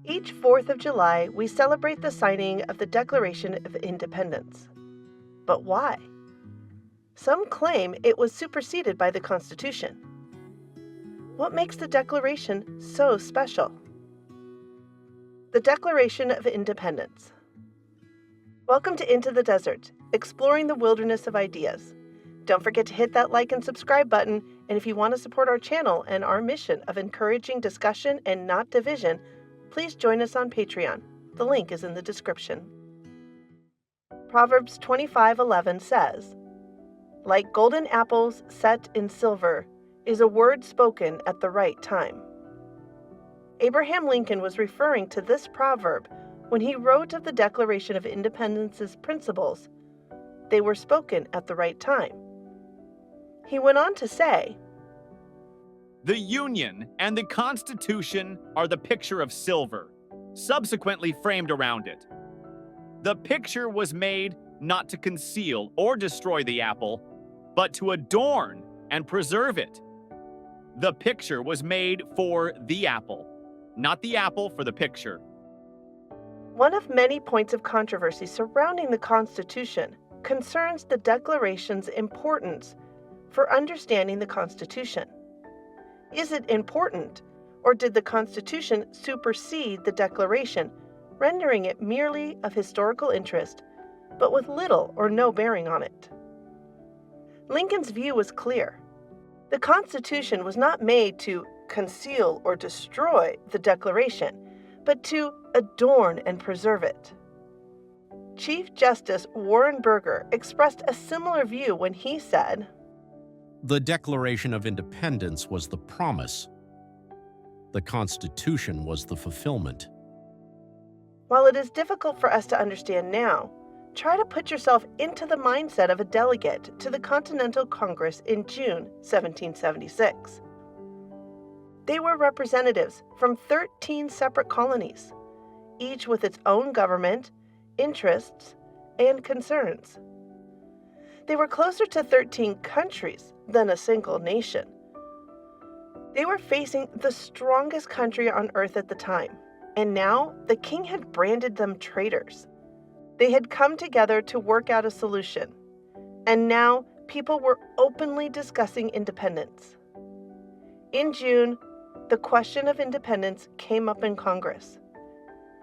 Each 4th of July, we celebrate the signing of the Declaration of Independence. But why? Some claim it was superseded by the Constitution. What makes the Declaration so special? The Declaration of Independence. Welcome to Into the Desert, exploring the wilderness of ideas. Don't forget to hit that like and subscribe button, and if you want to support our channel and our mission of encouraging discussion and not division, please join us on Patreon. The link is in the description. Proverbs 25:11 says, "Like golden apples set in silver is a word spoken at the right time." Abraham Lincoln was referring to this proverb when he wrote of the Declaration of Independence's principles. They were spoken at the right time. He went on to say, "The Union and the Constitution are the picture of silver, subsequently framed around it. The picture was made not to conceal or destroy the apple, but to adorn and preserve it. The picture was made for the apple, not the apple for the picture." One of many points of controversy surrounding the Constitution concerns the Declaration's importance for understanding the Constitution. Is it important, or did the Constitution supersede the Declaration, rendering it merely of historical interest, but with little or no bearing on it? Lincoln's view was clear. The Constitution was not made to conceal or destroy the Declaration, but to adorn and preserve it. Chief Justice Warren Burger expressed a similar view when he said, "The Declaration of Independence was the promise. The Constitution was the fulfillment." While it is difficult for us to understand now, try to put yourself into the mindset of a delegate to the Continental Congress in June 1776. They were representatives from 13 separate colonies, each with its own government, interests, and concerns. They were closer to 13 countries than a single nation. They were facing the strongest country on earth at the time, and now the king had branded them traitors. They had come together to work out a solution, and now people were openly discussing independence. In June, the question of independence came up in Congress.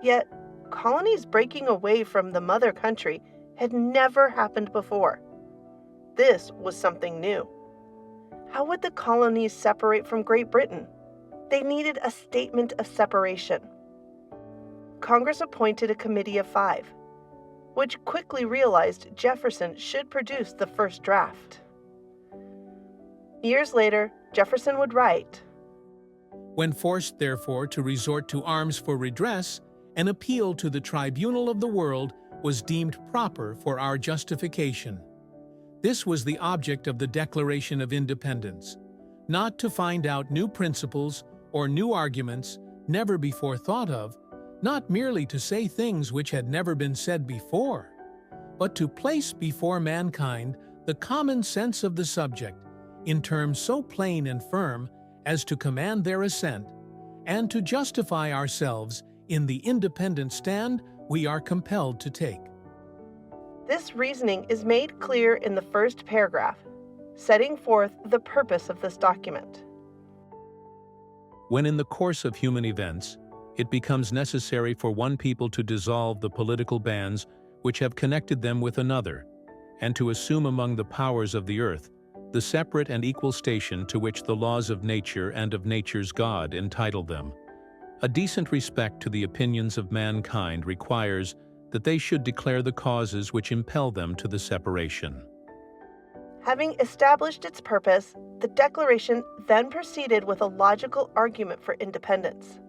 Yet, colonies breaking away from the mother country had never happened before. This was something new. How would the colonies separate from Great Britain? They needed a statement of separation. Congress appointed a committee of 5, which quickly realized Jefferson should produce the first draft. Years later, Jefferson would write, "When forced, therefore, to resort to arms for redress, an appeal to the tribunal of the world was deemed proper for our justification. This was the object of the Declaration of Independence, not to find out new principles or new arguments never before thought of, not merely to say things which had never been said before, but to place before mankind the common sense of the subject in terms so plain and firm as to command their assent, and to justify ourselves in the independent stand we are compelled to take." This reasoning is made clear in the first paragraph, setting forth the purpose of this document. When in the course of human events, it becomes necessary for one people to dissolve the political bands which have connected them with another, and to assume among the powers of the earth the separate and equal station to which the laws of nature and of nature's God entitle them, a decent respect to the opinions of mankind requires that they should declare the causes which impel them to the separation. Having established its purpose, the Declaration then proceeded with a logical argument for independence.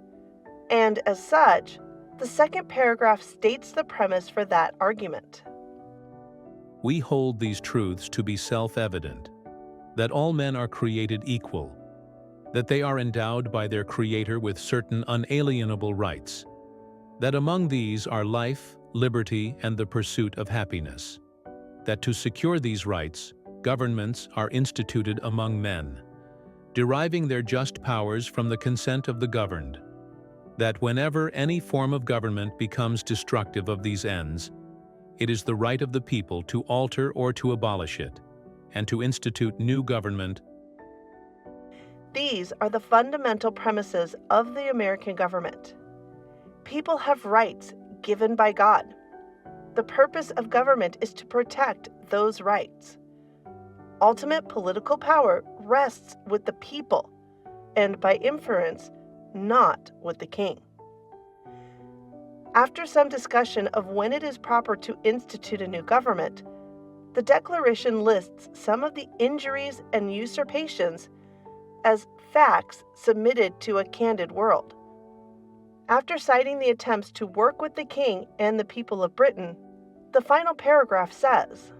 And as such, the second paragraph states the premise for that argument. We hold these truths to be self-evident, that all men are created equal, that they are endowed by their Creator with certain unalienable rights, that among these are life, liberty, and the pursuit of happiness, that to secure these rights, governments are instituted among men, deriving their just powers from the consent of the governed, that whenever any form of government becomes destructive of these ends, it is the right of the people to alter or to abolish it, and to institute new government. These are the fundamental premises of the American government. People have rights given by God. The purpose of government is to protect those rights. Ultimate political power rests with the people, and by inference, not with the king. After some discussion of when it is proper to institute a new government, the Declaration lists some of the injuries and usurpations as facts submitted to a candid world. After citing the attempts to work with the king and the people of Britain, the final paragraph says,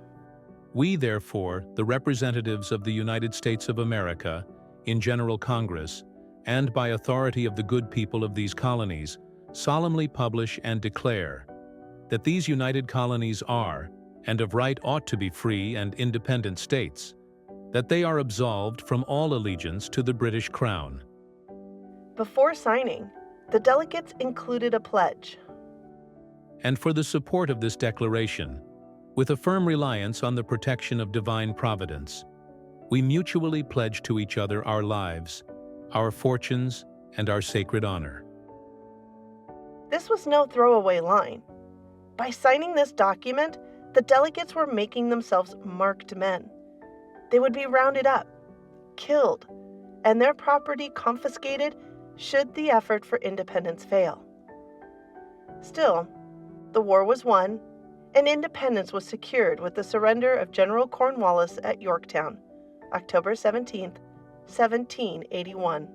"We, therefore, the representatives of the United States of America, in General Congress, and by authority of the good people of these colonies, solemnly publish and declare that these united colonies are, and of right ought to be free and independent states, that they are absolved from all allegiance to the British Crown." Before signing, the delegates included a pledge. And for the support of this declaration, with a firm reliance on the protection of divine providence, we mutually pledge to each other our lives, our fortunes, and our sacred honor. This was no throwaway line. By signing this document, the delegates were making themselves marked men. They would be rounded up, killed, and their property confiscated should the effort for independence fail. Still, the war was won, and independence was secured with the surrender of General Cornwallis at Yorktown, October 17, 1781.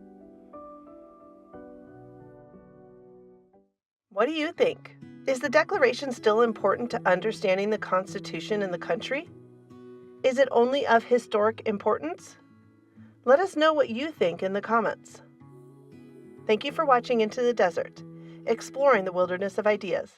What do you think? Is the Declaration still important to understanding the Constitution and the country? Is it only of historic importance? Let us know what you think in the comments. Thank you for watching Into the Desert, exploring the wilderness of ideas.